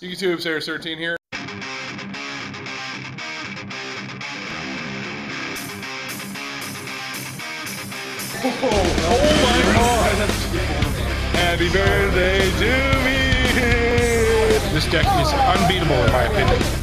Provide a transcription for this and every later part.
YouTube, Sarah13 here. Oh my god! Happy birthday to me! This deck is unbeatable in my opinion.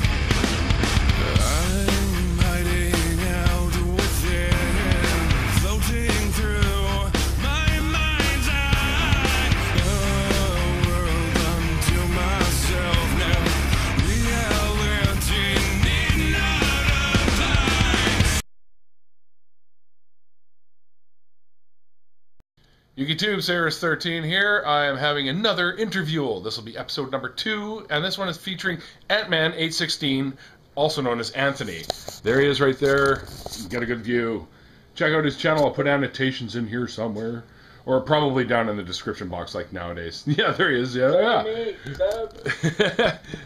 Yugituber, Sarah13 here. I am having another Intervuel. This will be episode number 2, and this one is featuring antman816, also known as Anthony. There he is right there. Get a good view. Check out his channel. I'll put annotations in here somewhere. Or probably down in the description box like nowadays. Yeah, there he is. Yeah.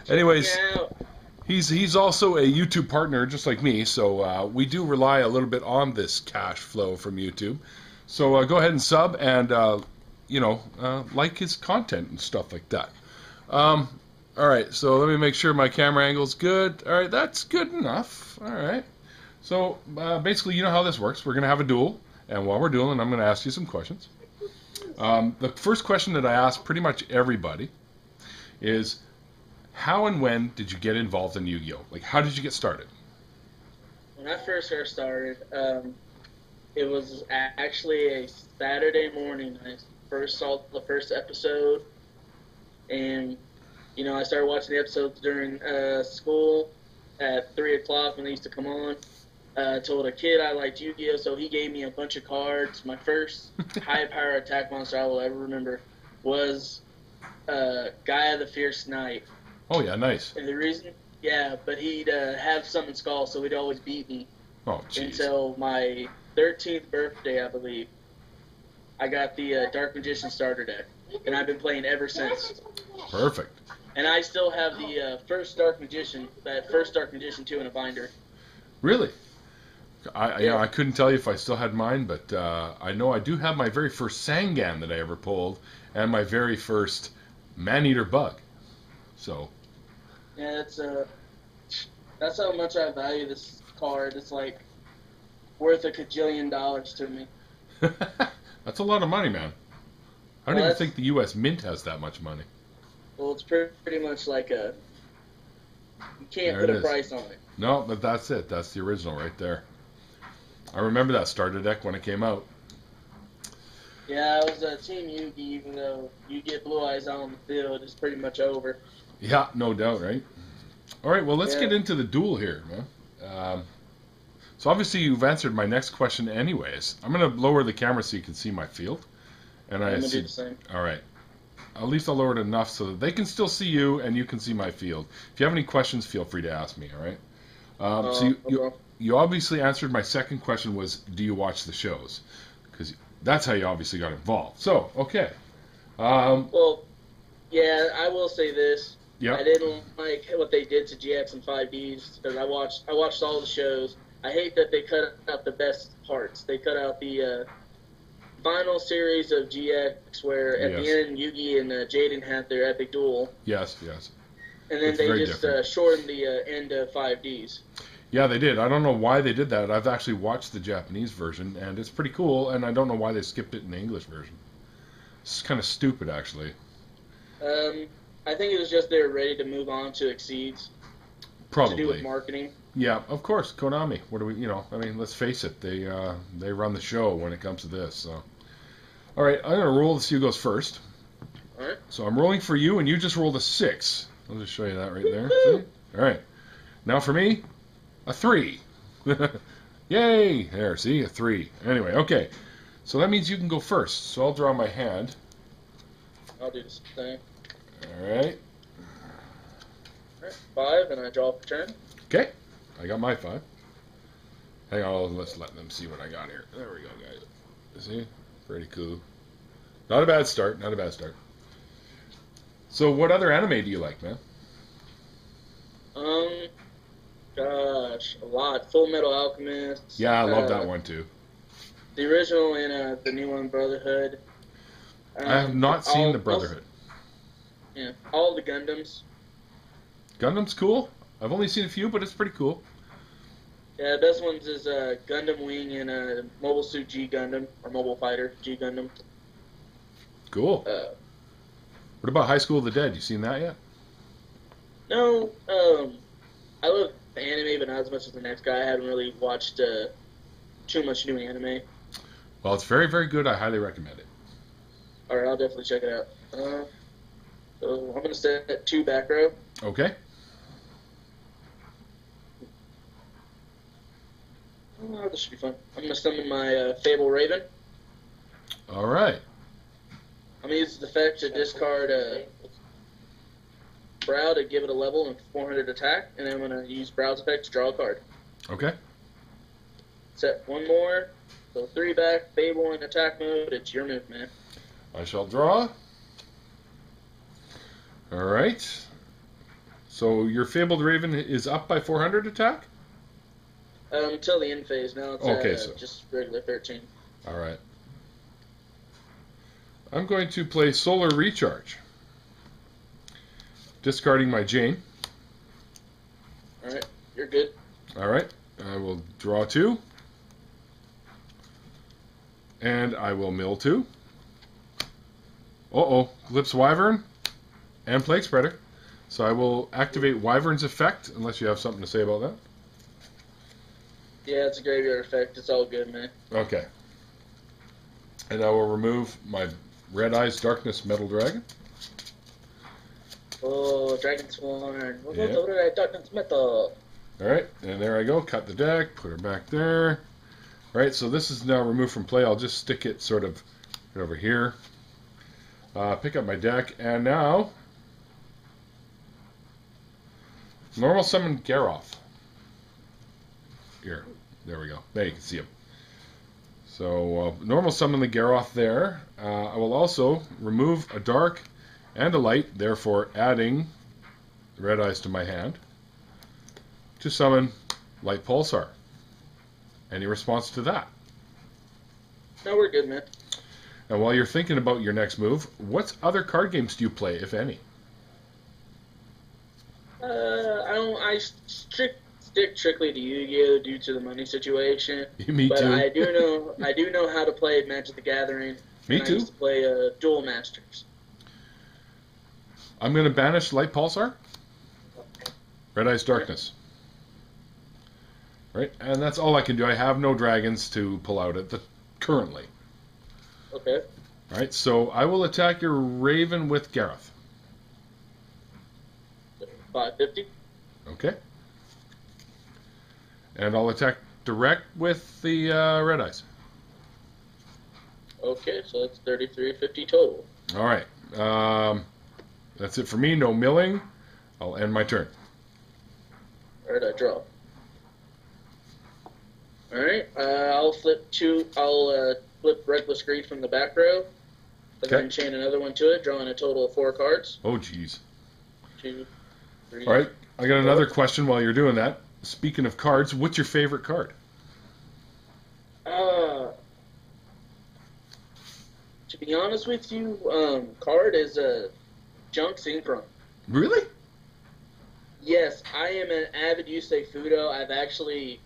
Anyways, he's also a YouTube partner just like me, so we do rely a little bit on this cash flow from YouTube. So go ahead and sub and, like his content and stuff like that. Alright, so let me make sure my camera angle's good. Alright, that's good enough. Alright. So, basically, you know how this works. We're going to have a duel, and while we're dueling, I'm going to ask you some questions. The first question that I ask pretty much everybody is, how and when did you get involved in Yu-Gi-Oh? Like, how did you get started? When I first started, it was actually a Saturday morning. I first saw the first episode, and, I started watching the episodes during school at 3 o'clock when they used to come on. I told a kid I liked Yu-Gi-Oh, so he gave me a bunch of cards. My first high-power attack monster I will ever remember was Gaia the Fierce Knight. Oh, yeah, nice. And the reason, but he'd have summon Skull, so he'd always beat me. Oh, jeez. Until my 13th birthday, I believe, I got the Dark Magician starter deck, and I've been playing ever since. Perfect. And I still have the first Dark Magician 2 in a binder. Really? I couldn't tell you if I still had mine, but I know I do have my very first Sangan that I ever pulled, and my very first Man-Eater Bug. So. Yeah, that's how much I value this card. It's like worth $1 cajillion to me. That's a lot of money, man. I don't even think the U.S. Mint has that much money. Well, it's pretty much like you can't put a price on it. No, but that's it. That's the original right there. I remember that starter deck when it came out. Yeah, I was Team Yugi, even though you get Blue Eyes out on the field, it's pretty much over. Yeah, no doubt, right? All right, well, let's get into the duel here, man. So obviously you've answered my next question anyways. I'm going to lower the camera so you can see my field. And I'm going to do the same. All right. At least I'll lower it enough so that they can still see you and you can see my field. If you have any questions, feel free to ask me, all right? So you obviously answered my second question was, do you watch the shows? Because that's how you obviously got involved. So, okay. Well, yeah, I will say this. Yep. I didn't like what they did to GX and 5Ds because I watched all the shows. I hate that they cut out the best parts. They cut out the final series of GX where at the end Yugi and Jaden had their epic duel. Yes. And then they just shortened the end of 5Ds. Yeah, they did. I don't know why they did that. I've actually watched the Japanese version, and it's pretty cool, and I don't know why they skipped it in the English version. It's kind of stupid, actually. I think it was just they were ready to move on to Exceeds. Probably. To do with marketing. Yeah, of course, Konami. What do we, let's face it, they run the show when it comes to this. So, all right, I'm gonna roll. See who goes first. All right. So I'm rolling for you, and you just rolled a 6. I'll just show you that right there. See? All right. Now for me, a 3. Yay! There, see, a 3. Anyway, okay. So that means you can go first. So I'll draw my hand. I'll do the same. All right. All right, 5, and I draw for turn. Okay. I got my 5. Hang on, let's let them see what I got here. There we go, guys. See? Pretty cool. Not a bad start, So what other anime do you like, man? Gosh, a lot. Full Metal Alchemist. Yeah, I love that one too. The original and the new one, Brotherhood. I have not seen the Brotherhood. Yeah, all the Gundams. Gundam's cool. I've only seen a few, but it's pretty cool. Yeah, the best ones is Gundam Wing and Mobile Suit G Gundam, or Mobile Fighter G Gundam. Cool. What about High School of the Dead? You seen that yet? No, I love anime, but not as much as the next guy. I haven't really watched too much new anime. Well, it's very, very good. I highly recommend it. Alright, I'll definitely check it out. So I'm going to set 2 back row. Okay. Oh, this should be fun. I'm going to summon my Fable Raven. All right. I'm going to use the effect to discard Brow to give it a level and 400 attack, and then I'm going to use Brow's effect to draw a card. Okay. Set 1 more. So 3 back, Fable in attack mode. It's your move, man. I shall draw. All right. So your Fabled Raven is up by 400 attack? Until the end phase. Now it's Okay, so just regular 13. all right. I'm going to play Solar Recharge. Discarding my Jane. Alright, you're good. All right. I will draw 2. And I will mill 2. Uh-oh. Glimpse Wyvern and Plague Spreader. So I will activate Wyvern's effect, unless you have something to say about that. Yeah, it's a graveyard effect. It's all good, man. Okay. And I will remove my Red Eyes Darkness Metal Dragon. Oh, Dragon Sworn. We'll Yeah. go to that Darkness Metal. Alright, and there I go. Cut the deck, put her back there. Alright, so this is now removed from play. I'll just stick it sort of right over here. Pick up my deck, and now normal summon Garoth. Here, there we go. There you can see him. So normal summon the Garoth there. I will also remove a dark and a light, therefore adding Red Eyes to my hand to summon Light Pulsar. Any response to that? No, we're good, man. And while you're thinking about your next move, what other card games do you play, if any? I stick strictly to Yu-Gi-Oh due to the money situation. Me but too. I do know how to play Magic the Gathering. Me and too. I used to play Duel Masters. I'm going to banish Light Pulsar. Red Eyes Darkness. Right, and that's all I can do. I have no dragons to pull out currently. Okay. All right, so I will attack your Raven with Gareth. 550. Okay. And I'll attack direct with the Red Eyes. Okay, so that's 3350 total. All right. That's it for me. No milling. I'll end my turn. Alright, I draw. Alright, I'll flip 2. I'll flip Reckless Greed from the back row. Then chain another one to it, drawing a total of 4 cards. Oh, jeez. 2, 3. All right. I got another question while you're doing that. Speaking of cards, what's your favorite card? To be honest with you, card is a Junk Synchron. Really? Yes, I am an avid Yusei Fudo. I've actually,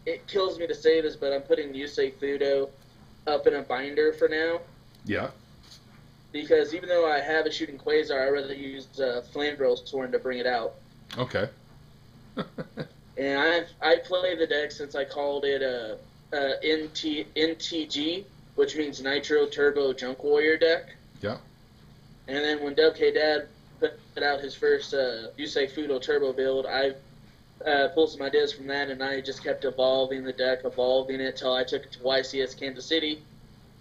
it kills me to say this, but I'm putting Yusei Fudo up in a binder for now. Yeah. Because even though I have a Shooting Quasar, I'd rather use Flamdrell Sworn to bring it out. Okay. And I play the deck since I called it NTG, which means Nitro Turbo Junk Warrior deck. Yeah. And then when WK Dad put out his first Yusei Fudo Turbo build, I pulled some ideas from that, and I just kept evolving the deck, evolving it till I took it to YCS Kansas City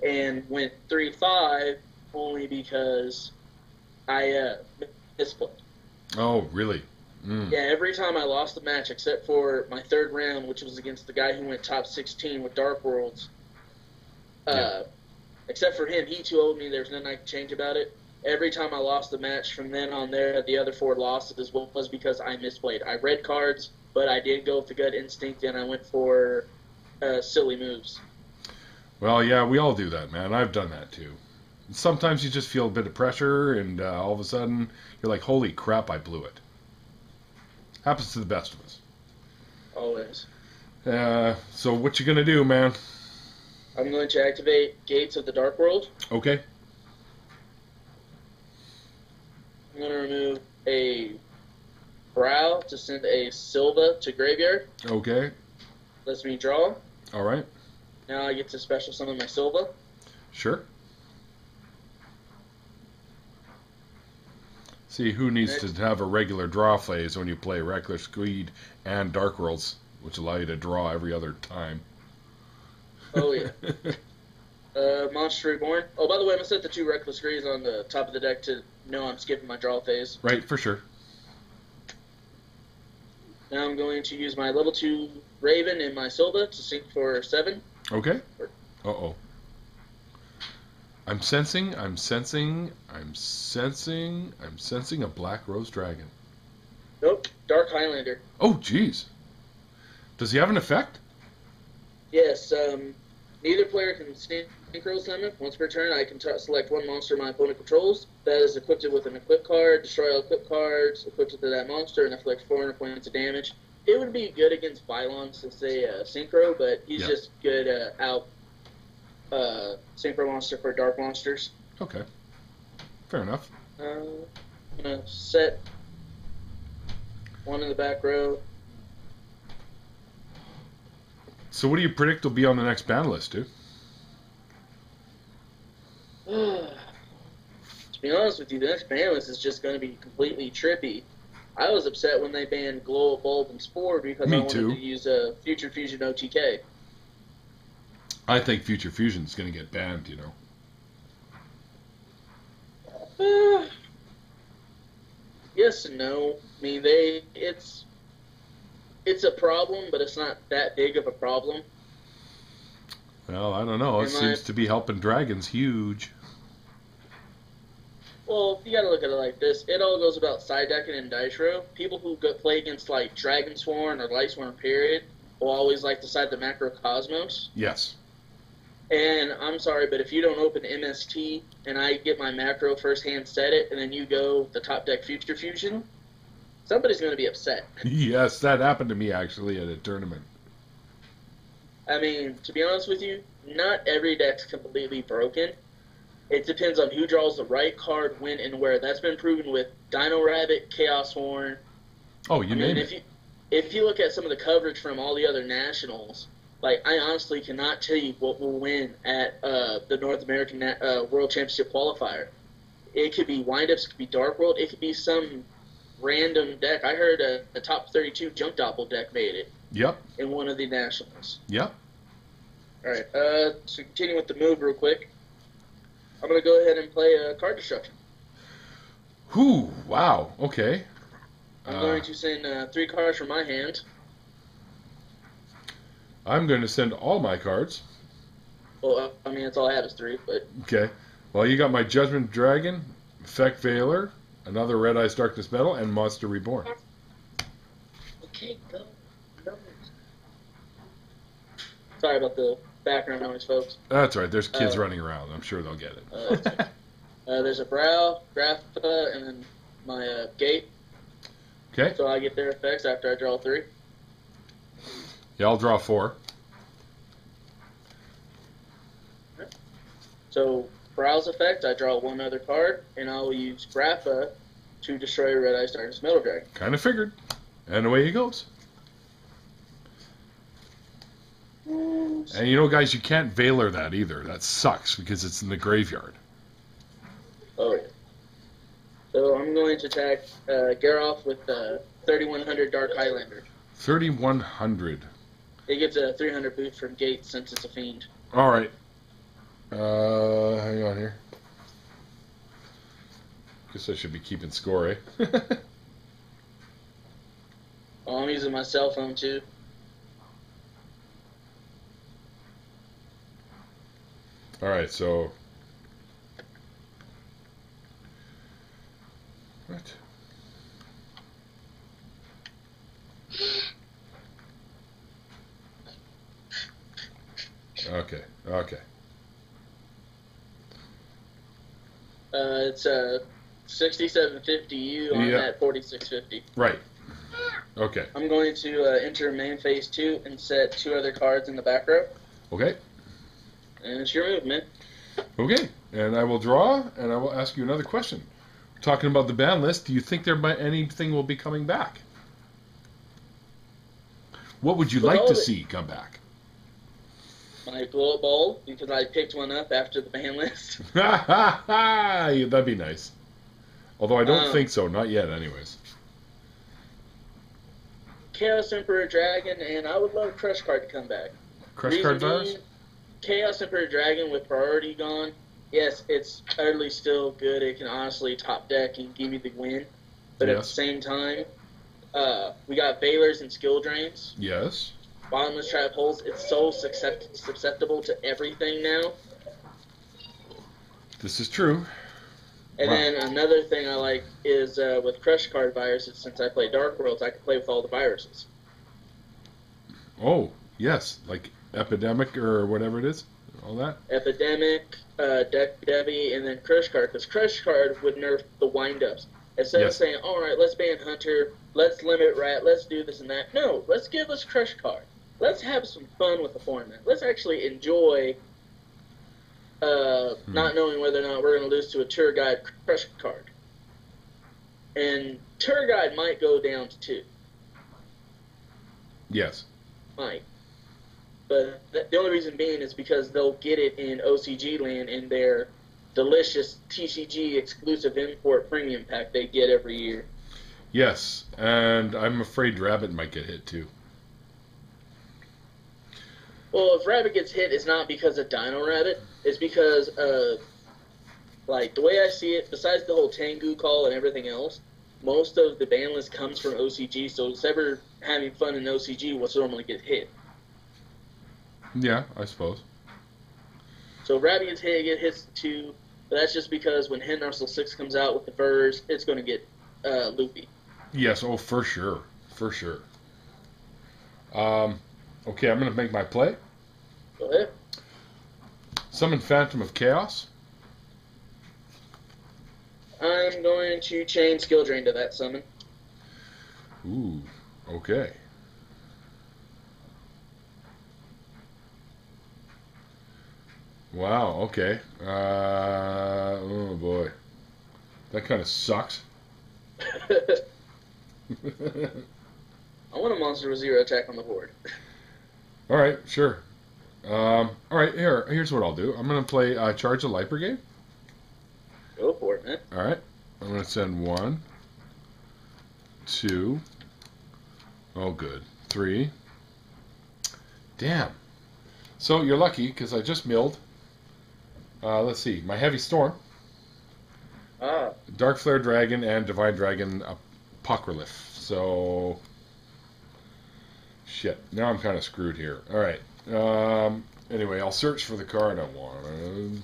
and went 3-5 only because I misplayed. Oh, really? Mm. Yeah, every time I lost the match, except for my third round, which was against the guy who went top 16 with Dark Worlds. Except for him, he too owed me. There's nothing I can change about it. Every time I lost the match from then on there, the other 4 losses was because I misplayed. I read cards, but I did go with the gut instinct, and I went for silly moves. Well, yeah, we all do that, man. I've done that too. Sometimes you just feel a bit of pressure, and all of a sudden, you're like, holy crap, I blew it. Happens to the best of us. Always. So what you gonna do, man? I'm going to activate Gates of the Dark World. Okay. I'm going to remove a Brow to send a Silva to graveyard. Okay. Lets me draw. All right. Now I get to special summon my Silva. Sure. See, who needs to have a regular draw phase when you play Reckless Greed and Dark Worlds, which allow you to draw every other time? Oh, yeah. Monster Reborn. Oh, by the way, I'm going to set the 2 Reckless Greeds on the top of the deck to know I'm skipping my draw phase. Right, for sure. Now I'm going to use my level 2 Raven and my Silva to sync for 7. Okay. Uh-oh. I'm sensing a Black Rose Dragon. Nope. Dark Highlander. Oh, jeez. Does he have an effect? Yes, neither player can synchro summon. Once per turn, I can select one monster my opponent controls. That is equipped with an equip card, destroy all equip cards, equipped to that monster, and inflict 400 points of damage. It would be good against Bylon since they synchro, but he's just good out synchro monster for dark monsters. Okay. Fair enough. I'm going to set one in the back row. So what do you predict will be on the next ban list, dude? To be honest with you, the next ban list is just going to be completely trippy. I was upset when they banned Glow, Bulb, and Spore because I wanted to use Future Fusion OTK. I think Future Fusion is going to get banned, you know. Yes and no. I mean, it's a problem, but it's not that big of a problem. Well, I don't know. It seems to be helping dragons huge. Well, you gotta look at it like this. It all goes about side decking and dice row. People who play against, like, Dragon Sworn or Light Sworn Period will always like to side the Macrocosmos. Yes. And I'm sorry, but if you don't open MST and I get my macro first hand set it, and then you go the top deck Future Fusion, somebody's going to be upset. Yes, that happened to me, actually, at a tournament. I mean, to be honest with you, not every deck's completely broken. It depends on who draws the right card, when, and where. That's been proven with Dino-Rabbit, Chaos Horn. Oh, you name it. If you look at some of the coverage from all the other nationals, like, I honestly cannot tell you what will win at the North American World Championship qualifier. It could be Windups, it could be Dark World, it could be some random deck. I heard a top 32 Junk Doppel deck made it. Yep. In one of the nationals. Yep. All right. So continue with the move real quick. I'm going to go ahead and play card destruction. Whew, wow, okay. I'm going to send 3 cards from my hand. I'm going to send all my cards. Well, I mean, that's all I have is 3, but... Okay. Well, you got my Judgment Dragon, Effect Veiler, another Red Eyes Darkness Metal, and Monster Reborn. Okay, go. Sorry about the background noise, folks. That's all right. There's kids running around. I'm sure they'll get it. There's a Brow, Grapha, and then my Gate. Okay. So I get their effects after I draw 3. Yeah, I'll draw 4. So, Brow's effect, I draw 1 other card, and I'll use Grapha to destroy Red Eyes Darkness Metal Dragon. Kind of figured. And away he goes. And you know, guys, you can't Veiler that either. That sucks because it's in the graveyard. Oh, yeah. So I'm going to attack Geralt with 3100 Dark Highlander. 3100. It gets a 300 boost from Gate since it's a fiend. All right. Hang on here. Guess I should be keeping score, eh? Oh, I'm using my cell phone, too. All right, so... What? Okay, okay. It's 6750 U on that 4650. Right. Okay. I'm going to enter main phase 2 and set 2 other cards in the back row. Okay. And it's your move, man. Okay. And I will draw, and I will ask you another question. Talking about the ban list, do you think anything will be coming back? What would you like to see come back? My blow-up ball, because I picked one up after the ban list. That'd be nice. Although I don't think so. Not yet, anyways. Chaos Emperor Dragon, and I would love Crush Card to come back. Crush Card virus? Chaos Emperor Dragon with priority gone. Yes, it's utterly still good. It can honestly top deck and give you the win. But at the same time, we got Veilers and Skill Drains. Yes. Bottomless Trap Holes. It's so susceptible to everything now. This is true. And then another thing I like is with Crush Card viruses, since I play Dark Worlds, I can play with all the viruses. Oh, yes. Like Epidemic or whatever it is? All that? Epidemic, Debbie, and then Crush Card. Because Crush Card would nerf the wind-ups. Instead of saying, alright, let's ban Hunter, let's limit Rat, let's do this and that. No, let's give us Crush Card. Let's have some fun with the format. Let's actually enjoy not knowing whether or not we're going to lose to a Tour Guide Crush Card. And Tour Guide might go down to 2. Yes. Might. But the only reason being is because they'll get it in OCG land in their delicious TCG exclusive import premium pack they get every year. Yes, and I'm afraid Rabbit might get hit too. Well, if Rabbit gets hit, it's not because of dino-rabbit. It's because like, the way I see it, besides the whole Tengu call and everything else, most of the ban list comes from OCG, so if it's ever having fun in OCG, what's normally get hit? Yeah, I suppose. So if Rabbit gets hit, it hits 2, but that's just because when Hen Arsenal 6 comes out with the furs, it's going to get loopy. Yes, oh, for sure. For sure. Okay, I'm going to make my play. Go ahead. Summon Phantom of Chaos. I'm going to chain Skill Drain to that summon. Ooh, okay. Wow, okay. Oh boy. That kind of sucks. I want a monster with 0 attack on the board. Alright, sure. Alright, here's what I'll do. I'm going to play Charge the Light Brigade. Go for it, man. Alright. I'm going to send 1, 2, oh good, 3. Damn. So you're lucky, because I just milled. Let's see, my Heavy Storm. Dark Flare Dragon and Divine Dragon Apocryph. So, shit. Now I'm kind of screwed here. All right. Anyway, I'll search for the card I want.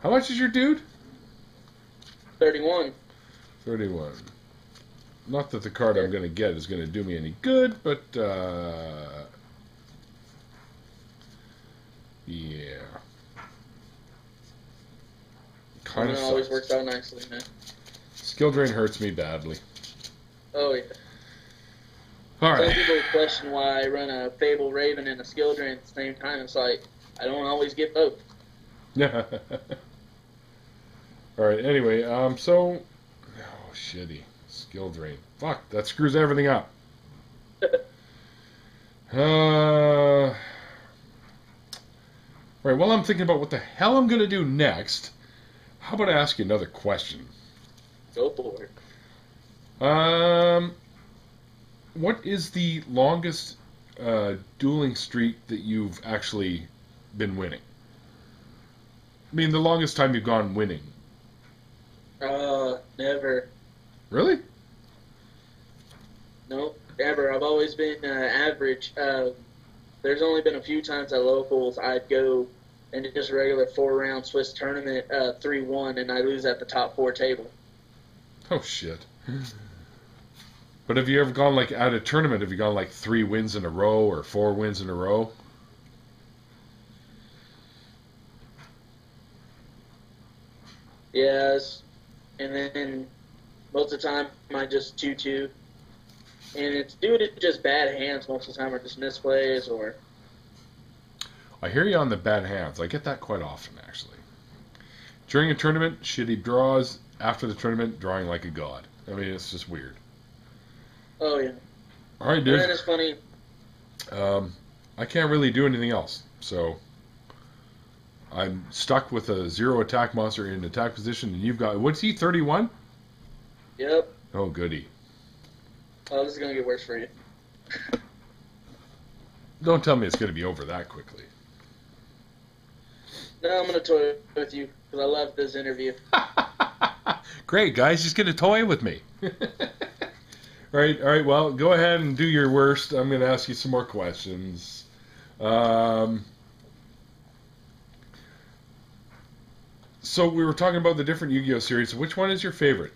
How much is your dude? 31. 31. Not that the card I'm going to get is going to do me any good, but yeah. Kind of always works out nicely, man. Skill Drain hurts me badly. Oh, yeah. Alright. Some people question why I run a Fable Raven and a Skill Drain at the same time. It's like, I don't always get both. Yeah. Alright, anyway, so... Oh, shitty. Skill Drain. Fuck, that screws everything up. Alright, while I'm thinking about what the hell I'm going to do next, how about I ask you another question? Go for it. What is the longest dueling streak that you've actually been winning? I mean, the longest time you've gone winning. Never. Really? Nope, never. I've always been average. There's only been a few times at locals I'd go and just a regular 4-round Swiss tournament 3-1, and I lose at the top 4 table. Oh, shit. But have you ever gone, like, at a tournament, have you gone, like, 3 wins in a row or 4 wins in a row? Yes. And then most of the time I just 2-2. and it's due to just bad hands most of the time, or just misplays, or... I hear you on the bad hands. I get that quite often, actually. During a tournament, shitty draws. After the tournament, drawing like a god. I mean, it's just weird. Oh, yeah. All right, dude. And then it's funny. I can't really do anything else, so I'm stuck with a 0 attack monster in attack position, and you've got, what's he, 31? Yep. Oh, goody. Oh, this is going to get worse for you. Don't tell me it's going to be over that quickly. No, I'm going to toy with you, because I love this interview. Great, guys. Just get a toy with me. All right. Well, go ahead and do your worst. I'm going to ask you some more questions. So we were talking about the different Yu-Gi-Oh series. Which one is your favorite?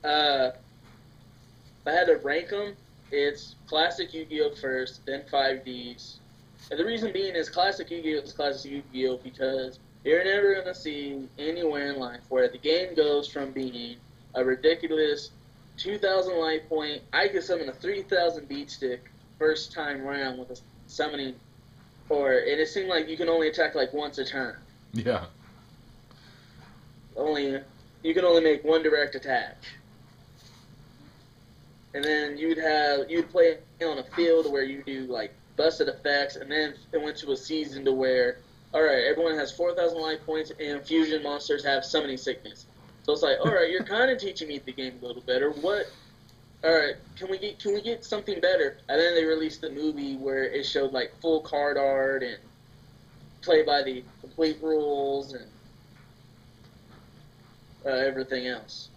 If I had to rank them, it's Classic Yu-Gi-Oh first, then 5Ds. And the reason being is Classic Yu-Gi-Oh is Classic Yu-Gi-Oh because you're never going to see anywhere in life where the game goes from being a ridiculous 2,000 life point, I could summon a 3,000 beat stick first time round with a summoning, and it seemed like you can only attack like once a turn. Yeah. You can only make one direct attack. And then you'd play on a field where you do like busted effects, and then it went to a season to where, alright, everyone has 4,000 life points, and fusion monsters have summoning sickness. So it's like, alright, you're kind of teaching me the game a little better. Alright, can we get something better? And then they released the movie where it showed like full card art and play by the complete rules and everything else.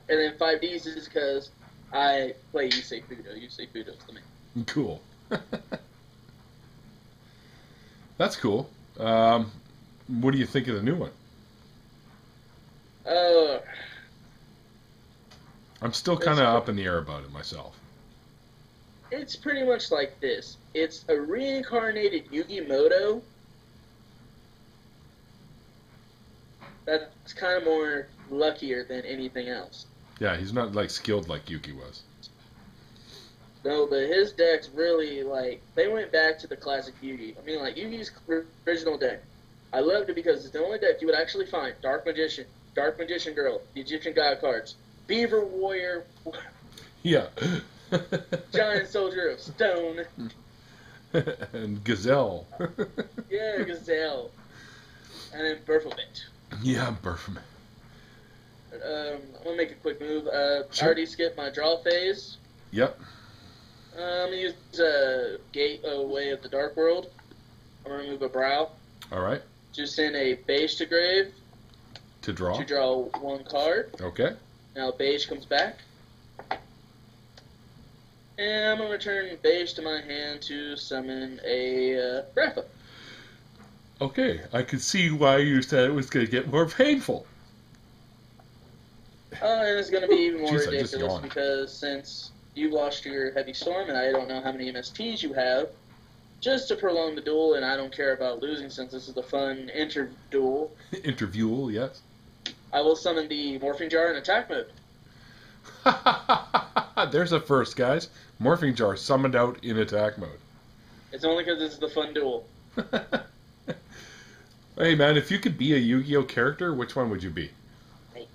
And then 5Ds is because I play Yusei Fudo. Yusei Fudo's the main. Cool. That's cool. What do you think of the new one? I'm still kind of up in the air about it myself. It's pretty much like this. It's a reincarnated Yugi Muto. That's kind of more luckier than anything else. Yeah, he's not like skilled like Yugi was. No, but his deck's really, like, they went back to the classic Yugi. I mean, like, Yugi's original deck. I loved it because it's the only deck you would actually find. Dark Magician Girl, the Egyptian God cards, Beaver Warrior, yeah, Giant Soldier of Stone, and Gazelle. Yeah, Gazelle, and then Berthelbit. Yeah, Berthelbit. I'm gonna make a quick move. Sure. I already skipped my draw phase. Yep. I'm gonna use Gateway of the Dark World. I'm gonna remove a Brow. All right. Just send a Beige to grave. To draw. To draw one card. Okay. Now Beige comes back. And I'm going to return Beige to my hand to summon a Grappa. Okay, I could see why you said it was going to get more painful. And it's going to be even more Jeez, ridiculous because since you lost your Heavy Storm and I don't know how many MSTs you have, just to prolong the duel, and I don't care about losing since this is the fun duel. Intervuel, yes. I will summon the Morphing Jar in attack mode. There's a first, guys. Morphing Jar summoned out in attack mode. It's only because this is the fun duel. Hey, man, if you could be a Yu-Gi-Oh character, which one would you be? Hey.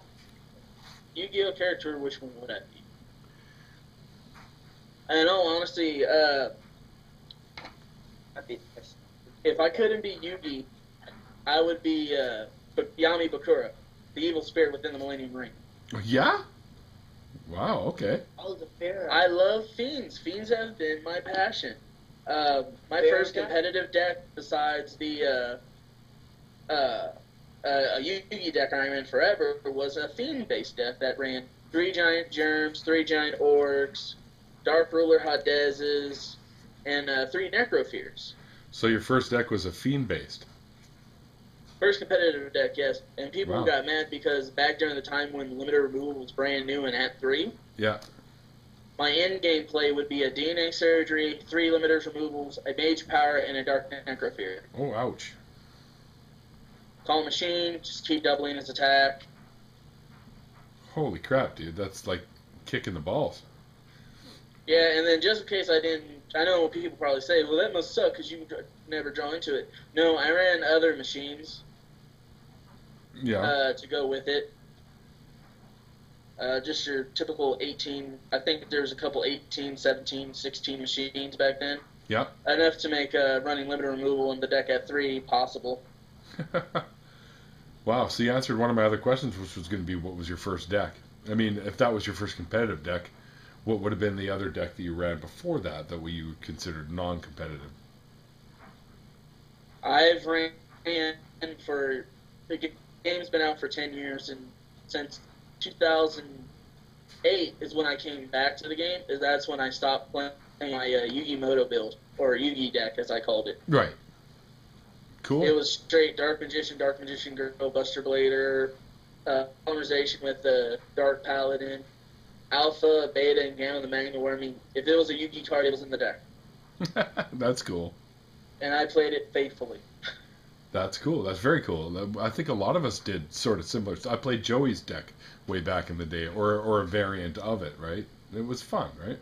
Yu-Gi-Oh character, which one would I be? In all honesty, if I couldn't be Yugi, I would be Yami Bakura, the evil spirit within the Millennium Ring. Yeah? Wow, okay. Oh, the bear. I love Fiends. Fiends have been my passion. My first competitive deck, besides the a Yugi deck I ran forever, was a Fiend-based deck that ran 3 Giant Germs, 3 Giant Orcs, Dark Ruler Hadezes, and 3 Necrofears. So your first deck was a Fiend-based? First competitive deck, yes. And people Wow. got mad because back during the time when limited removal was brand new and at 3, Yeah. my end game play would be a DNA Surgery, 3 limiters removals, a Mage Power, and a Dark Necrofear. Oh, ouch. Call Machine, just keep doubling its attack. Holy crap, dude. That's like Kicking the balls. Yeah, and then just in case I know people probably say, well, that must suck because you never draw into it. No, I ran other machines to go with it. Just your typical 18, I think there was a couple 18, 17, 16 machines back then. Yep. Enough to make running limiter removal in the deck at 3 possible. Wow, so you answered one of my other questions, which was going to be what was your first deck. I mean, if that was your first competitive deck, what would have been the other deck that you ran before that you considered non-competitive? I've ran for, the game's been out for 10 years, and since 2008 is when I came back to the game, that's when I stopped playing my Yugimoto build, or Yugi deck as I called it. Right. Cool. It was straight Dark Magician Girl, Buster Blader, polymerization with the Dark Paladin, Alpha, Beta, and Gamma the Magna, where, I mean, if it was a Yugi card, it was in the deck. That's cool. And I played it faithfully. That's cool. That's very cool. I think a lot of us did sort of similar. I played Joey's deck way back in the day, or a variant of it, right? It was fun, right?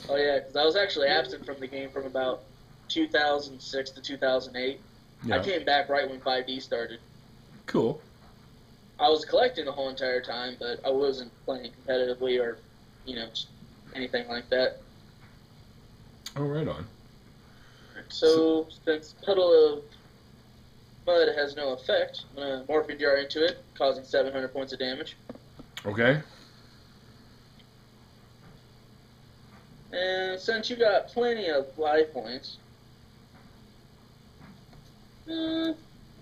Oh, yeah, because I was actually absent from the game from about 2006 to 2008. Yeah. I came back right when 5D started. Cool. I was collecting the whole entire time, but I wasn't playing competitively or, anything like that. Oh, right on. So since Puddle of Mud has no effect, I'm going to Morphin Jar into it, causing 700 points of damage. Okay. And since you got plenty of life points,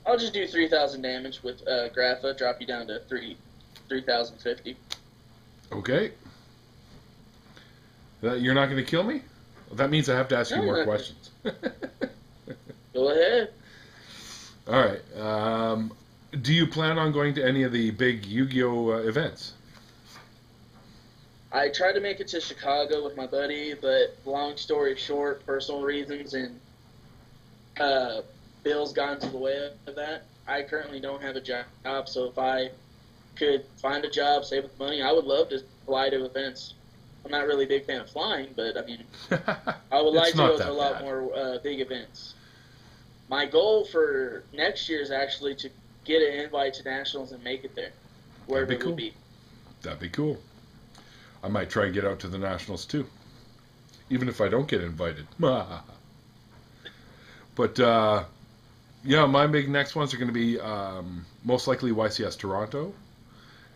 I'll just do 3,000 damage with Grapha, drop you down to 3,050. Okay. You're not going to kill me? That means I have to ask you more questions. Go ahead. All right. Do you plan on going to any of the big Yu-Gi-Oh! Events? I tried to make it to Chicago with my buddy, but long story short, personal reasons and bills got into the way of that. I currently don't have a job, so if I could find a job, save up money, I would love to fly to events. I'm not really a big fan of flying, but, I mean, I would like to go to a lot more big events. My goal for next year is actually to get an invite to Nationals and make it there, wherever it would be. That'd be cool. I might try and get out to the Nationals, too. Even if I don't get invited. But, yeah, my big next ones are going to be most likely YCS Toronto,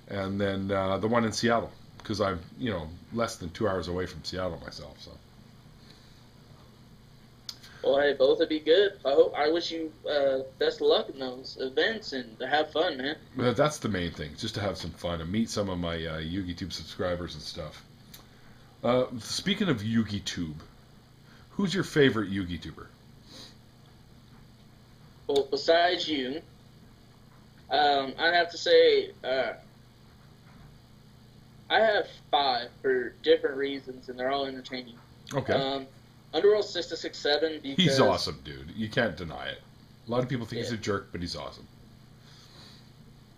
and then the one in Seattle, because I'm, less than 2 hours away from Seattle myself. So. Well, hey, both would be good. I wish you best of luck in those events and to have fun, man. Well, that's the main thing, just to have some fun and meet some of my YugiTube subscribers and stuff. Speaking of YugiTube, who's your favorite YugiTuber? Well, besides you, I'd have to say I have 5 for different reasons, and they're all entertaining. Okay. Underworld 667 because... He's awesome, dude. You can't deny it. A lot of people think he's a jerk, but he's awesome.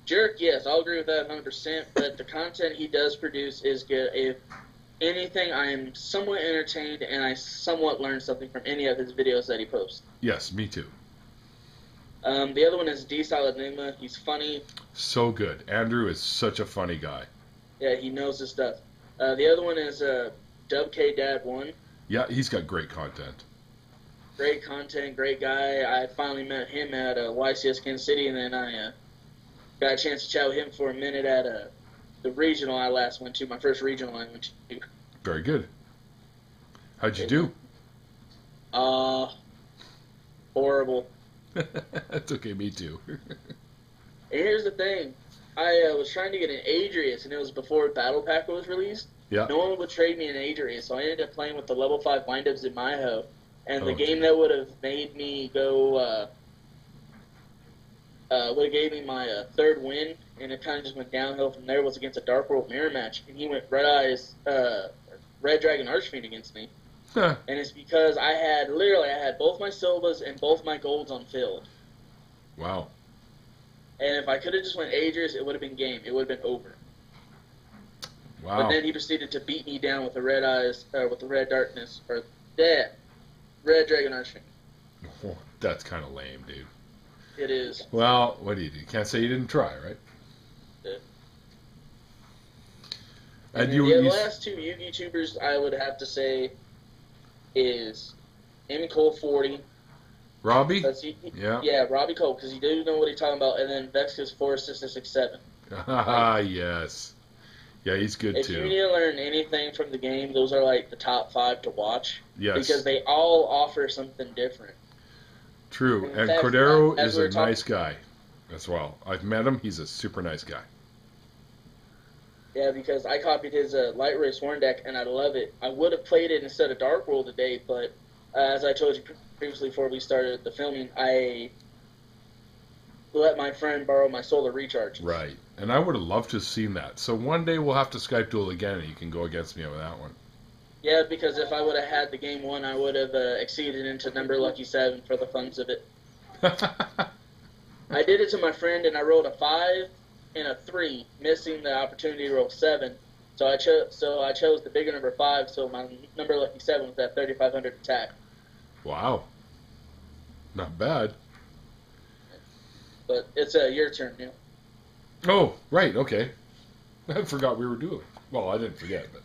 Jerk, yes, I'll agree with that 100%, but the content he does produce is good. If anything, I am somewhat entertained, and I somewhat learn something from any of his videos that he posts. Yes, me too. The other one is D-Style Enigma. He's funny. So good. Andrew is such a funny guy. Yeah, he knows his stuff. The other one is Dub K Dad 1. Yeah, he's got great content. Great content, great guy. I finally met him at YCS Kansas City, and then I got a chance to chat with him for a minute at the regional I last went to, my first regional I went to. Very good. How'd you do? Horrible. That's okay, me too. And here's the thing. I was trying to get an Adrius, and it was before Battle Pack was released. Yeah. No one would trade me an Adrius, so I ended up playing with the level 5 windups in Maiho. And the game that would have made me go, would have gave me my third win, and it kind of just went downhill from there, was against a Dark World mirror match. And he went Red Dragon Archfiend against me. Huh. And it's because I had both my Silvas and both my Golds on field. Wow. And if I could have just went Adrius, it would have been game. It would have been over. Wow. But then he proceeded to beat me down with the red eyes, with the red darkness, or that red dragon archery. Oh, that's kind of lame, dude. It is. Well, what do? You can't say you didn't try, right? Yeah. And the last two yugitubers I would have to say is Cole40. Robbie? Yeah, Robbie Cole, because he do know what he's talking about, and then Vexus4667. Ah, yes. Yeah, he's good if too. If you need to learn anything from the game, those are like the top 5 to watch. Yes. Because they all offer something different. True. And fact, Cordero is a nice guy as well. I've met him. He's a super nice guy. Yeah, because I copied his Light Ray Sworn deck, and I love it. I would have played it instead of Dark World today, but as I told you previously before we started the filming, I let my friend borrow my solar recharge. Right. And I would have loved to have seen that. So one day we'll have to Skype duel again, and you can go against me with that one. Yeah, because if I would have had the game won, I would have exceeded into number lucky 7 for the funs of it. I did it to my friend, and I rolled a 5 and a 3, missing the opportunity to roll 7. So I chose the bigger number 5, so my number lucky 7 was that 3,500 attack. Wow. Not bad. But it's your turn, Neil. Oh, right, okay. I forgot we were doing. Well, I didn't forget, but...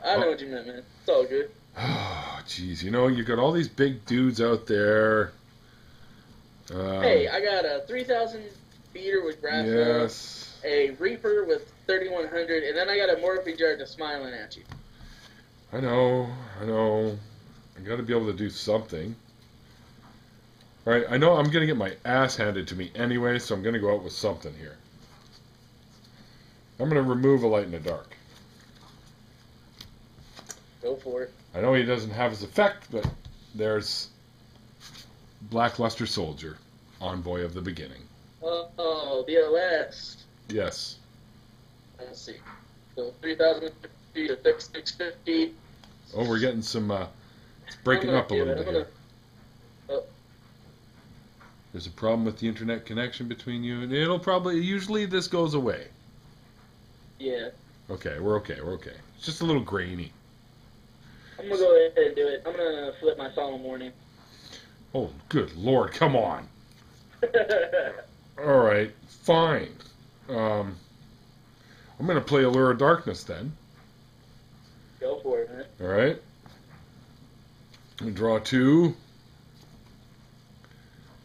I know what you meant, man. It's all good. Oh, jeez. You know, you got all these big dudes out there. Hey, I got a 3,000 beater with graphic. Yes. A Reaper with 3,100, and then I got a Morphing Jar just smiling at you. I know. I got to be able to do something. All right, I know I'm going to get my ass handed to me anyway, so I'm going to go out with something here. I'm going to remove a Light in the Dark. Go for it. I know he doesn't have his effect, but there's Blackluster Soldier, Envoy of the Beginning. Oh, BLS. Yes. Let's see. So 3,050 to 650. Oh, we're getting some... it's breaking up a little bit here. There's a problem with the internet connection between you, and it'll probably... Usually this goes away. Yeah. Okay, we're okay. It's just a little grainy. I'm going to go ahead and do it. I'm going to flip my Solemn Warning. Oh, good Lord, come on. All right, fine. I'm going to play Allure of Darkness then. Go for it, man. All right. I'm going to draw 2.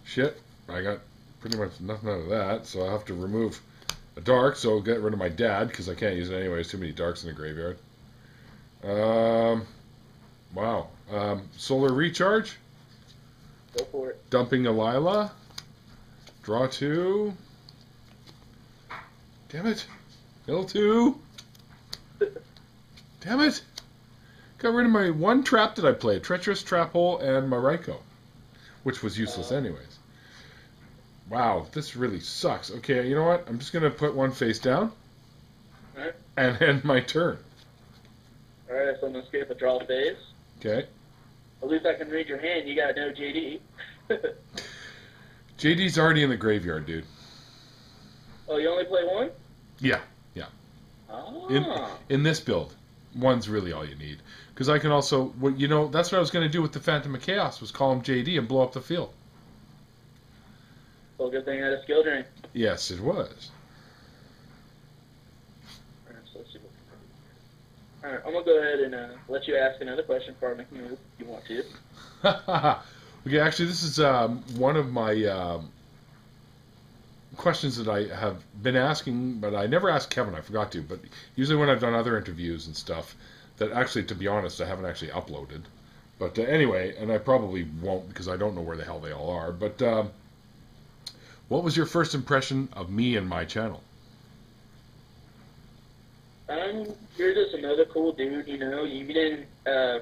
Shit, I got pretty much nothing out of that, so I'll have to remove a dark, so I'll get rid of my dad, because I can't use it anyway. There's too many darks in the graveyard. Wow. Solar Recharge. Go for it. Dumping a Lila. Draw 2. Damn it. Mill 2. Damn it. Got rid of my one trap that I played. Treacherous Trap Hole and my Raikou, which was useless anyways. Wow, this really sucks. Okay, you know what? I'm just going to put one face down. Alright. And end my turn. Alright, so I'm going to skip a draw phase. Okay. At least I can read your hand. You got no JD. JD's already in the graveyard, dude. Oh, you only play one? Yeah. Ah. In this build, one's really all you need. Because I can also, that's what I was going to do with the Phantom of Chaos, was call him JD and blow up the field. Well, good thing I had a skill drain. Yes, it was. Alright, I'm going to go ahead and let you ask another question before I make a move if you want to. Okay, actually, this is one of my questions that I have been asking, but I never asked Kevin. I forgot to. But usually when I've done other interviews and stuff, that actually, to be honest, I haven't actually uploaded. But anyway, and I probably won't because I don't know where the hell they all are. But what was your first impression of me and my channel? You're just another cool dude, you know. You didn't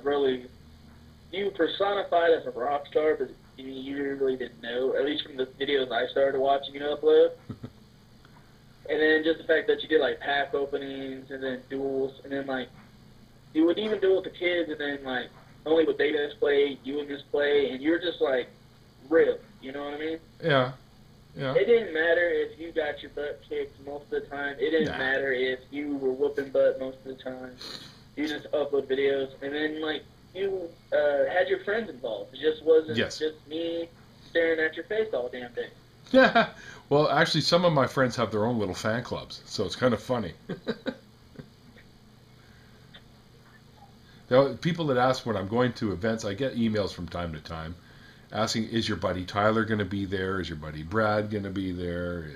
really... You personified as a rock star, but you really didn't know, at least from the videos I started watching you upload. And then just the fact that you did, like, pack openings and then duels, and then, like, you would even duel with the kids, and then, like, only with they misplay, you would misplay, and you're just, like, real, you know what I mean? Yeah. Yeah. It didn't matter if you got your butt kicked most of the time. It didn't matter if you were whooping butt most of the time. You just upload videos, and then like you had your friends involved. It just wasn't just me staring at your face all damn day. Yeah. Well, actually, some of my friends have their own little fan clubs, so it's kind of funny. People that ask when I'm going to events, I get emails from time to time asking, is your buddy Tyler going to be there? Is your buddy Brad going to be there?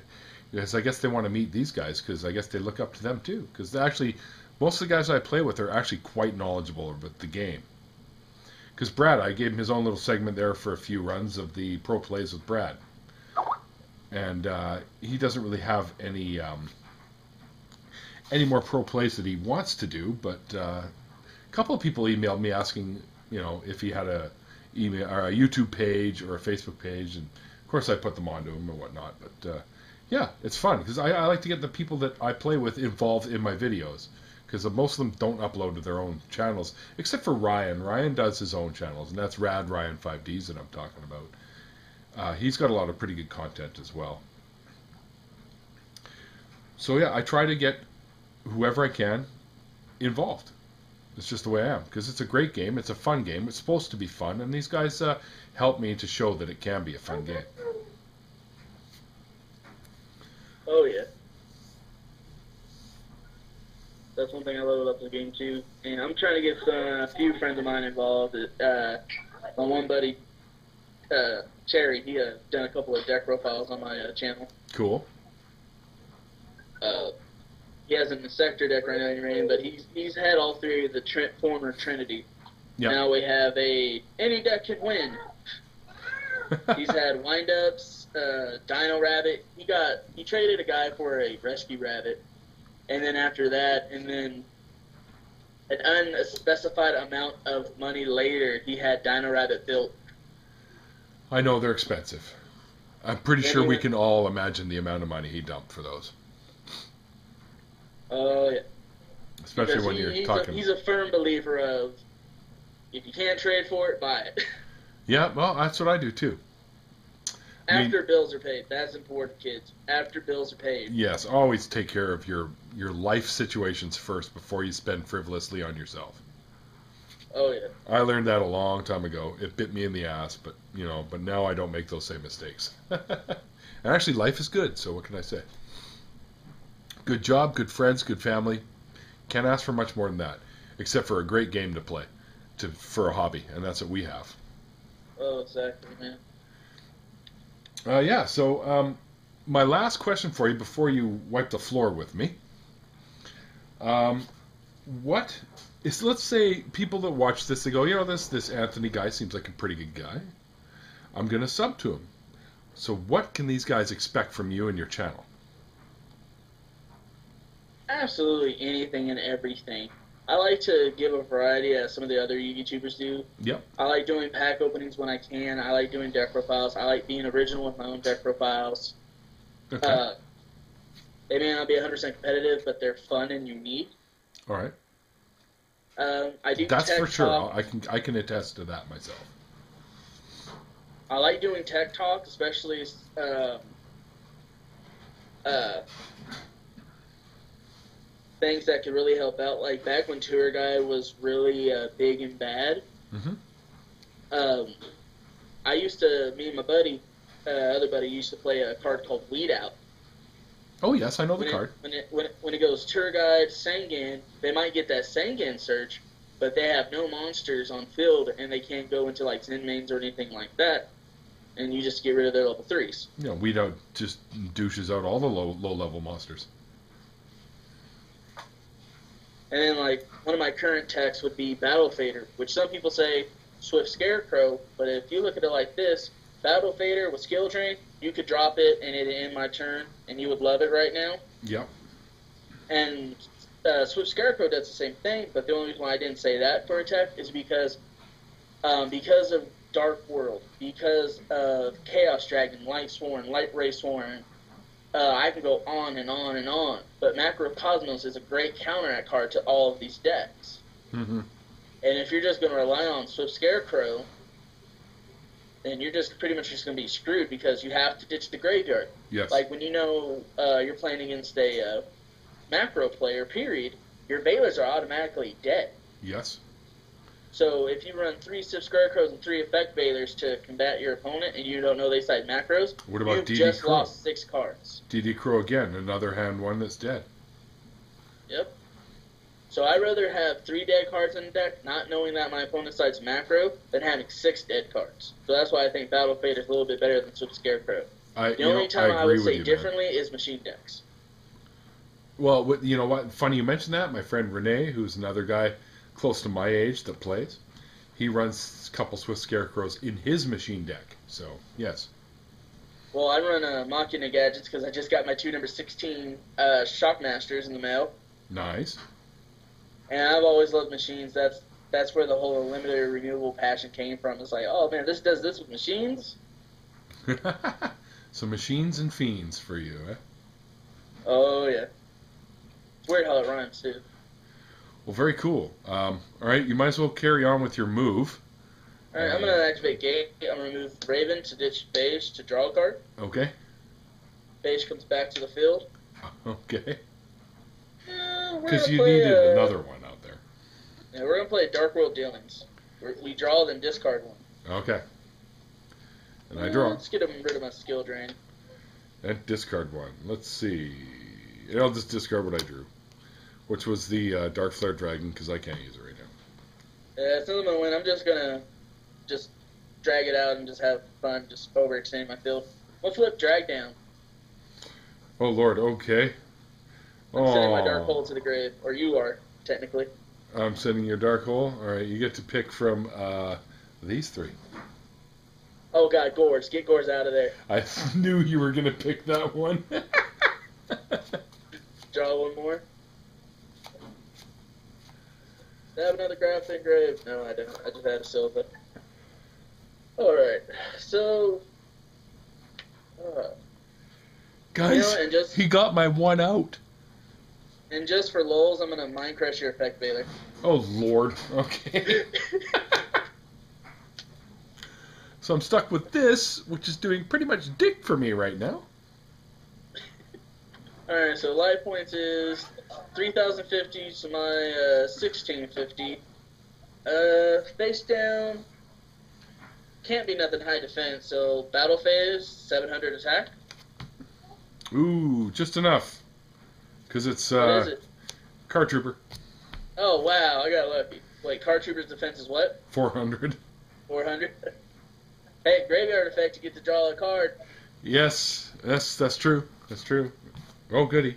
Because I guess they want to meet these guys because I guess they look up to them too. Because actually, most of the guys I play with are actually quite knowledgeable about the game. Because Brad, I gave him his own little segment there for a few runs of the Pro Plays with Brad. And he doesn't really have any more Pro Plays that he wants to do, but a couple of people emailed me asking, if he had a email or a YouTube page or a Facebook page, and of course I put them onto him and whatnot. But yeah, it's fun because I like to get the people that I play with involved in my videos because most of them don't upload to their own channels except for Ryan. Ryan does his own channels, and that's Rad Ryan 5Ds that I'm talking about. He's got a lot of pretty good content as well. So yeah, I try to get whoever I can involved. It's just the way I am because it's a great game. It's a fun game. It's supposed to be fun, and these guys help me to show that it can be a fun game. Oh yeah, that's one thing I love about the game too. And I'm trying to get a few friends of mine involved. My one buddy, Cherry, he done a couple of deck profiles on my channel. Cool. He has an Insector deck right now in rain, but he's had all three of the former Trinity. Yep. Now we have any deck can win. He's had windups, dino-rabbit. He traded a guy for a rescue rabbit, and then after that, and then an unspecified amount of money later, he had dino-rabbit built. I know they're expensive. I'm pretty sure we can all imagine the amount of money he dumped for those. Oh, yeah. Especially because when you're talking... He's a firm believer of, if you can't trade for it, buy it. Yeah, well, that's what I do, too. After bills are paid. That's important, kids. After bills are paid. Yes, always take care of your life situations first before you spend frivolously on yourself. Oh, yeah. I learned that a long time ago. It bit me in the ass, but now I don't make those same mistakes. And actually, life is good, so what can I say? Good job, good friends, good family. Can't ask for much more than that, except for a great game to play, for a hobby, and that's what we have. Oh, exactly, man. Yeah, so my last question for you before you wipe the floor with me. Let's say people that watch this, they go, this Anthony guy seems like a pretty good guy. I'm going to sub to him. So what can these guys expect from you and your channel? Absolutely anything and everything. I like to give a variety as some of the other YouTubers do. Yep. I like doing pack openings when I can. I like doing deck profiles. I like being original with my own deck profiles. Okay. They may not be 100% competitive, but they're fun and unique. All right. I do. That's tech for sure. talk. I can attest to that myself. I like doing tech talk, especially things that could really help out. Like back when Tour Guide was really big and bad. Mm-hmm. Me and my buddy, other buddy, used to play a card called Weed Out. Oh yes, I know the card. When it goes Tour Guide, Sengen, they might get that Sengen search, but they have no monsters on field, and they can't go into like Zen mains or anything like that, and you just get rid of their level 3s. Yeah, Weed Out just douches out all the low level monsters. And then, like, one of my current techs would be Battle Fader, which some people say Swift Scarecrow, but if you look at it like this, Battle Fader with Skill Drain, you could drop it and it'd end my turn, and you would love it right now. Yep. And Swift Scarecrow does the same thing, but the only reason why I didn't say that for a tech is because of Dark World, because of Chaos Dragon, Light Sworn, Light Ray Sworn, I can go on and on and on. But Macrocosmos is a great counteract card to all of these decks. Mm-hmm. And if you're just going to rely on Swift Scarecrow, then you're just pretty much just going to be screwed because you have to ditch the graveyard. Yes. Like when you're playing against a macro player, period, your Balers are automatically dead. Yes. So if you run 3 Sip Scarecrows and 3 Effect Balers to combat your opponent and you don't know they side macros, what about you've DD just Crow? lost 6 cards. DD Crow again, another hand one that's dead. Yep. So I'd rather have 3 dead cards in the deck, not knowing that my opponent's side's macro, than having 6 dead cards. So that's why I think Battle Fade is a little bit better than Sip Scarecrow. The only time I would say differently is machine decks. Well, you know what? Funny you mentioned that. My friend Renee, who's another guy close to my age that plays, he runs a couple Swift Scarecrows in his machine deck. So, yes. Well, I run Machina Gadgets because I just got my 2 number 16 Shockmasters in the mail. Nice. And I've always loved machines. That's where the whole limited renewable passion came from. It's like, oh man, this does this with machines? So machines and fiends for you, eh? Oh, yeah. It's weird how it rhymes, too. Well, very cool. All right, you might as well carry on with your move. All right, I'm going to activate Gate. I'm going to move Raven to ditch Beige to draw a card. Okay. Beige comes back to the field. Okay. Because you needed another one out there. Yeah, we're going to play Dark World Dealings. We draw, then discard one. Okay. And I draw. Let's get rid of my skill drain. And discard one. Let's see. Yeah, I'll just discard what I drew, which was the Dark Flare Dragon, because I can't use it right now. Yeah, it's not going to win. I'm just going to just drag it out and just have fun, just overextending my field. We'll flip Drag Down. Oh, Lord, okay. I'm sending my Dark Hole to the grave, or you are, technically. I'm sending your Dark Hole. All right, you get to pick from these 3. Oh, God, Gores. Get Gores out of there. I knew you were going to pick that one. Draw one more. Do I have another Graph Engrave? No, I don't. I just had a Silva. Alright, so... Guys, and just, he got my one out. And just for lulz, I'm going to Mind Crush your Effect Baler. Oh, Lord. Okay. So I'm stuck with this, which is doing pretty much dick for me right now. Alright, so life points is 3,050 to my 1,650. Face down, can't be nothing high defense, so battle phase, 700 attack. Ooh, just enough. Because it's What is it? Card Trooper. Oh, wow, I got lucky. Wait, Card Trooper's defense is what? 400. 400? Hey, graveyard effect, you get to draw a card. Yes, that's true. That's true. Oh, goody.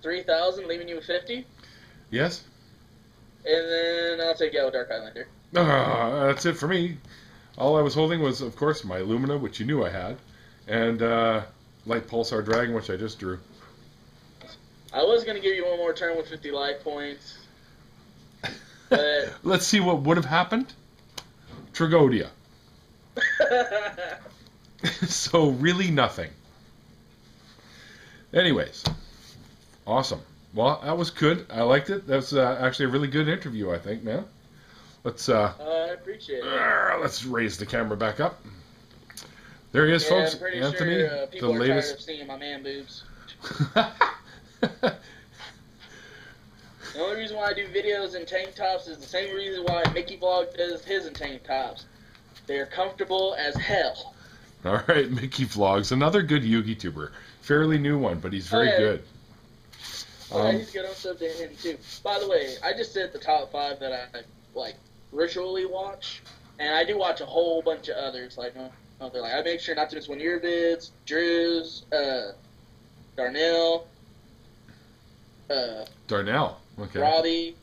3,000, leaving you with 50. Yes? And then I'll take you out with Dark Highlander. That's it for me. All I was holding was, of course, my Lumina, which you knew I had, and Light Pulsar Dragon, which I just drew. I was going to give you one more turn with 50 life points. But let's see what would have happened. Tragodia. So really nothing. Anyways, awesome. Well, that was good. I liked it. That was actually a really good interview, I think, man. Let's I appreciate it. let's raise the camera back up. There he is, Yeah, folks. I'm pretty Anthony, sure people the are latest. tired of seeing my man boobs. The only reason why I do videos in tank tops is the same reason why Mickey Vlog does his in tank tops. They're comfortable as hell. All right, Mickey Vlogs, another good yugituber. Fairly new one, but he's very good. Yeah, he's good on sub to him too. By the way, I just said the top 5 that I like ritually watch, and I do watch a whole bunch of others. Like, I make sure not to miss one of your vids, Drew's, Darnell, Darnell. Okay. Robbie.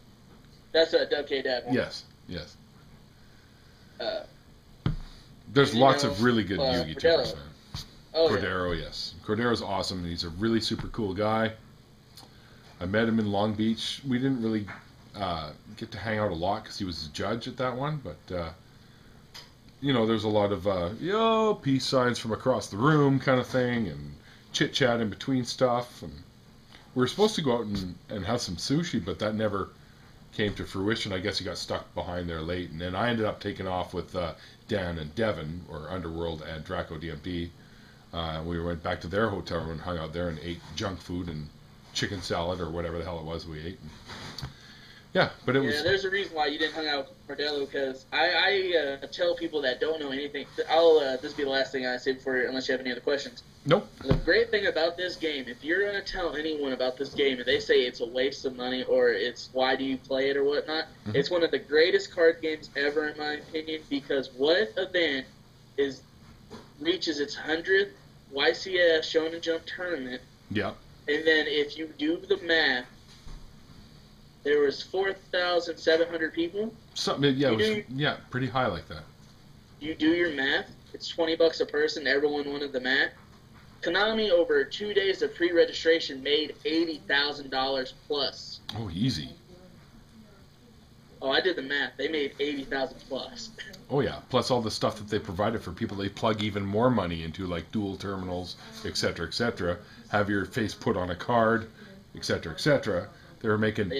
That's a WK Dad one. Yes. There's lots of really good Yugi-tubers, man. Oh, Cordero, yes. Cordero's awesome. He's a really super cool guy. I met him in Long Beach. We didn't really get to hang out a lot because he was a judge at that one, but there's a lot of peace signs from across the room kind of thing, and chit chat in between stuff. And we were supposed to go out and have some sushi, but that never came to fruition. I guess he got stuck behind there late, and then I ended up taking off with Dan and Devin, or Underworld and Draco DMD. We went back to their hotel room and hung out there and ate junk food and chicken salad or whatever the hell it was we ate. And yeah, but it was... Yeah, there's a reason why you didn't hang out with Mardello, because I tell people that don't know anything... this will be the last thing I say before, unless you have any other questions. Nope. The great thing about this game, if you're going to tell anyone about this game and they say it's a waste of money or it's why do you play it or whatnot, it's one of the greatest card games ever, in my opinion, because what event reaches its 100th YCS Shonen Jump tournament? Yeah. And then if you do the math, there was 4,700 people. Something, yeah, pretty high like that. You do your math, it's $20 a person, everyone wanted the mat. Konami, over 2 days of pre-registration, made $80,000 plus. Oh, easy. Oh, I did the math. They made $80,000 plus. Oh, yeah. Plus all the stuff that they provided for people. They plug even more money into, like dual terminals, etc., etc. Have your face put on a card, etc., etc. They were making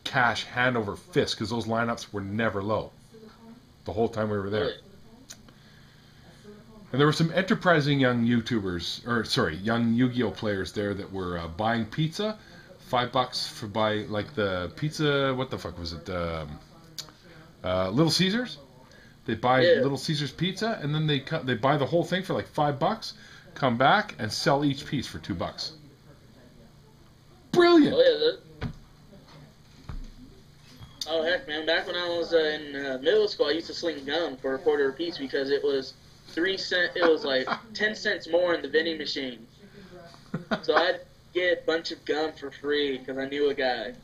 cash hand over fist because those lineups were never low the whole time we were there. And there were some enterprising young YouTubers, young Yu-Gi-Oh players there that were buying pizza, $5 for like the pizza. What the fuck was it? Little Caesars. They buy Little Caesars pizza, and then they buy the whole thing for like $5, come back and sell each piece for $2. Brilliant. Oh heck, man! Back when I was in middle school, I used to sling gum for a quarter a piece because it was 3 cents. It was like 10 cents more in the vending machine. So I'd get a bunch of gum for free because I knew a guy.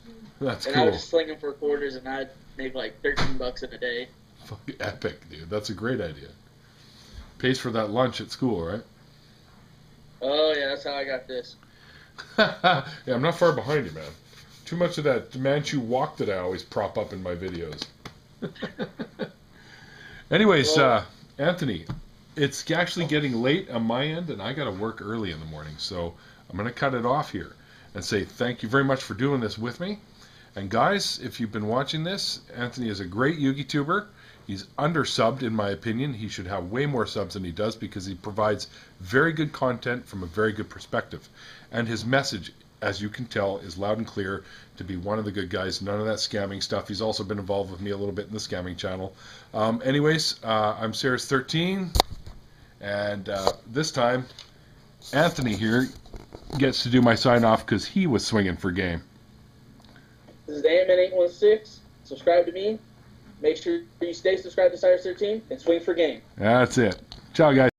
That's cool. And I would just sling them for quarters, and I'd make like $13 in a day. Fucking epic, dude. That's a great idea. Pays for that lunch at school, right? Oh yeah, that's how I got this. Yeah, I'm not far behind you, man. Too much of that Manchu walk that I always prop up in my videos. Anyways, Anthony, it's actually getting late on my end, and I got to work early in the morning, so I'm going to cut it off here and say thank you very much for doing this with me. And guys, if you've been watching this, Anthony is a great yugituber. He's undersubbed, in my opinion. He should have way more subs than he does because he provides very good content from a very good perspective. And his message, as you can tell, is loud and clear to be one of the good guys. None of that scamming stuff. He's also been involved with me a little bit in the scamming channel. Anyways, I'm Sarahs13, and this time, Anthony here gets to do my sign-off because he was swinging for game. This is antman816. Subscribe to me. Make sure you stay subscribed to Cyrus13 and swing for game. That's it. Ciao, guys.